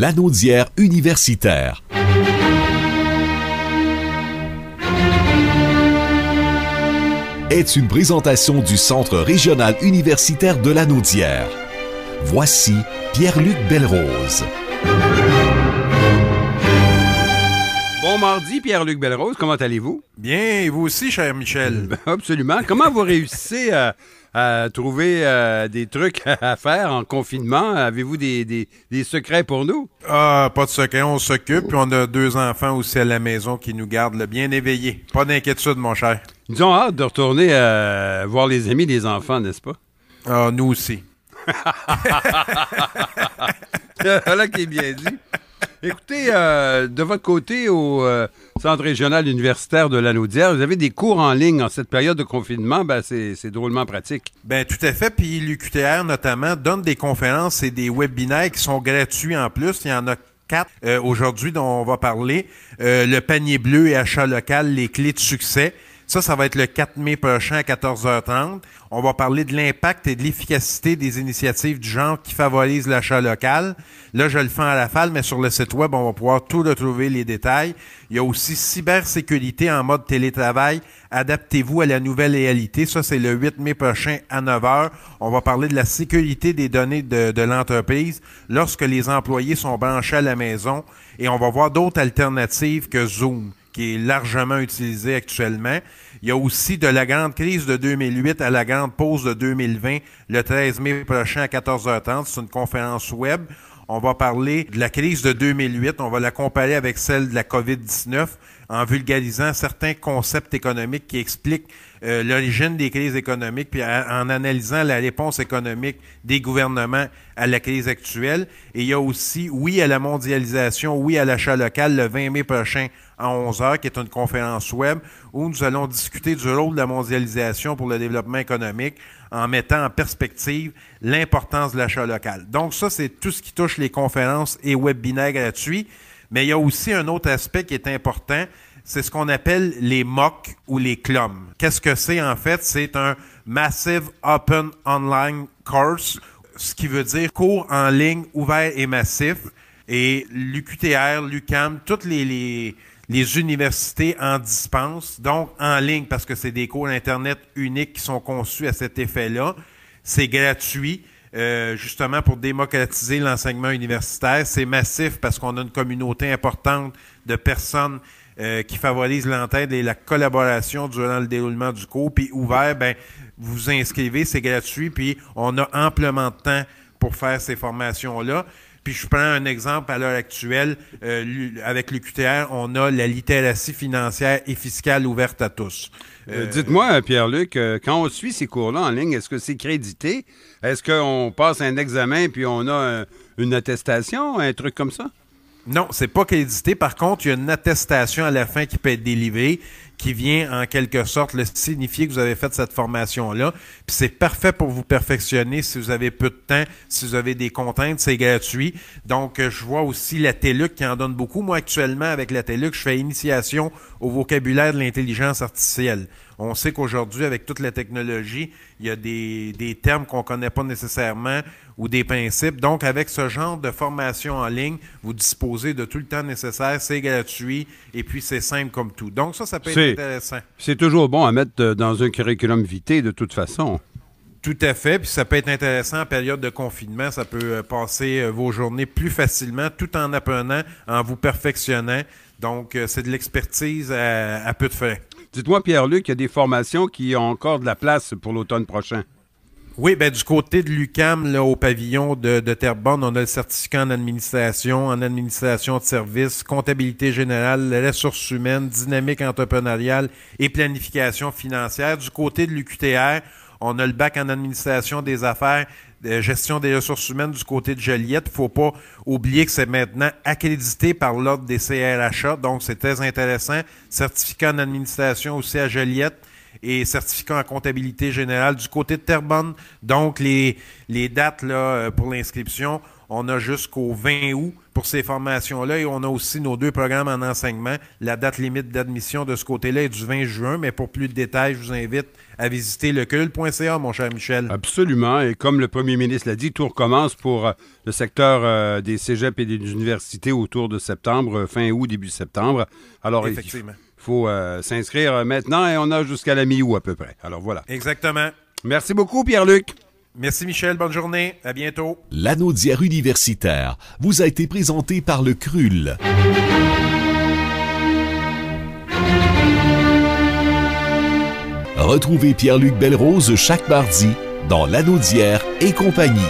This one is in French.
Lanaudière universitaire. Est une présentation du Centre régional universitaire de Lanaudière. Voici Pierre-Luc Belrose. Bon mardi, Pierre-Luc Belrose, comment allez-vous? Bien, et vous aussi, cher Michel. Absolument. Comment vous réussissez à trouver des trucs à faire en confinement? Avez-vous des secrets pour nous? Ah, pas de secret, on s'occupe, puis on a 2 enfants aussi à la maison qui nous gardent bien éveillés. Pas d'inquiétude, mon cher. Ils ont hâte de retourner voir les amis des enfants, n'est-ce pas? Ah, nous aussi. Voilà qui est bien dit. Écoutez, de votre côté, au Centre régional universitaire de Lanaudière, vous avez des cours en ligne en cette période de confinement. Ben, c'est drôlement pratique. Ben tout à fait. Puis l'UQTR, notamment, donne des conférences et des webinaires qui sont gratuits en plus. Il y en a 4 aujourd'hui dont on va parler. Le panier bleu et achat local, les clés de succès. Ça va être le 4 mai prochain à 14h30. On va parler de l'impact et de l'efficacité des initiatives du genre qui favorisent l'achat local. Là, je le fais en rafale, mais sur le site web, on va pouvoir tout retrouver les détails. Il y a aussi cybersécurité en mode télétravail. Adaptez-vous à la nouvelle réalité. Ça, c'est le 8 mai prochain à 9h. On va parler de la sécurité des données de l'entreprise lorsque les employés sont branchés à la maison. Et on va voir d'autres alternatives que Zoom, qui est largement utilisé actuellement. Il y a aussi de la grande crise de 2008 à la grande pause de 2020, le 13 mai prochain à 14h30. C'est une conférence web. On va parler de la crise de 2008. On va la comparer avec celle de la COVID-19 en vulgarisant certains concepts économiques qui expliquent l'origine des crises économiques, puis en analysant la réponse économique des gouvernements à la crise actuelle. Et il y a aussi, oui à la mondialisation, oui à l'achat local, le 20 mai prochain à 11h, qui est une conférence web où nous allons discuter du rôle de la mondialisation pour le développement économique en mettant en perspective l'importance de l'achat local. Donc ça, c'est tout ce qui touche les conférences et webinaires gratuits. Mais il y a aussi un autre aspect qui est important, c'est ce qu'on appelle les MOOC ou les CLOM. Qu'est-ce que c'est en fait? C'est un Massive Open Online Course, ce qui veut dire cours en ligne ouvert et massif. Et l'UQTR, l'UQAM, toutes les universités en dispensent, donc en ligne, parce que c'est des cours Internet uniques qui sont conçus à cet effet-là. C'est gratuit. Justement pour démocratiser l'enseignement universitaire. C'est massif parce qu'on a une communauté importante de personnes qui favorisent l'entraide et la collaboration durant le déroulement du cours. Puis ouvert, vous vous inscrivez, c'est gratuit, puis on a amplement de temps pour faire ces formations-là. Puis je prends un exemple à l'heure actuelle, avec l'UQTR, on a la littératie financière et fiscale ouverte à tous. Dites-moi, Pierre-Luc, quand on suit ces cours-là en ligne, est-ce que c'est crédité? Est-ce qu'on passe un examen puis on a une attestation, un truc comme ça? Non, c'est pas crédité. Par contre, il y a une attestation à la fin qui peut être délivrée, qui vient en quelque sorte le signifier que vous avez fait cette formation-là. Puis c'est parfait pour vous perfectionner si vous avez peu de temps, si vous avez des contraintes, c'est gratuit. Donc, je vois aussi la TELUC qui en donne beaucoup. Moi, actuellement, avec la TELUC, je fais initiation au vocabulaire de l'intelligence artificielle. On sait qu'aujourd'hui, avec toute la technologie, il y a des termes qu'on connaît pas nécessairement ou des principes. Donc, avec ce genre de formation en ligne, vous disposez de tout le temps nécessaire, c'est gratuit et puis c'est simple comme tout. Donc, ça peut être intéressant. C'est toujours bon à mettre dans un curriculum vitae de toute façon. Tout à fait, puis ça peut être intéressant en période de confinement. Ça peut passer vos journées plus facilement tout en apprenant, en vous perfectionnant. Donc, c'est de l'expertise à peu de frais. Dites-moi, Pierre-Luc, il y a des formations qui ont encore de la place pour l'automne prochain. Oui, du côté de l'UQAM, là, au pavillon de Terrebonne, on a le certificat en administration de services, comptabilité générale, ressources humaines, dynamique entrepreneuriale et planification financière. Du côté de l'UQTR, on a le bac en administration des affaires, gestion des ressources humaines du côté de Joliette. Il ne faut pas oublier que c'est maintenant accrédité par l'Ordre des CRHA, donc c'est très intéressant. Certificat en administration aussi à Joliette et certificat en comptabilité générale du côté de Terrebonne. Donc, les dates là pour l'inscription, On a jusqu'au 20 août pour ces formations-là et on a aussi nos 2 programmes en enseignement. La date limite d'admission de ce côté-là est du 20 juin, mais pour plus de détails, je vous invite à visiter lecul.ca, mon cher Michel. Absolument. Et comme le premier ministre l'a dit, tout recommence pour le secteur des cégeps et des universités autour de septembre, fin août, début septembre. Alors, effectivement. Il faut s'inscrire maintenant et on a jusqu'à la mi-août à peu près. Alors voilà. Exactement. Merci beaucoup, Pierre-Luc. Merci, Michel. Bonne journée. À bientôt. Lanaudière universitaire vous a été présenté par le CRUL. Retrouvez Pierre-Luc Belrose chaque mardi dans Lanaudière et compagnie.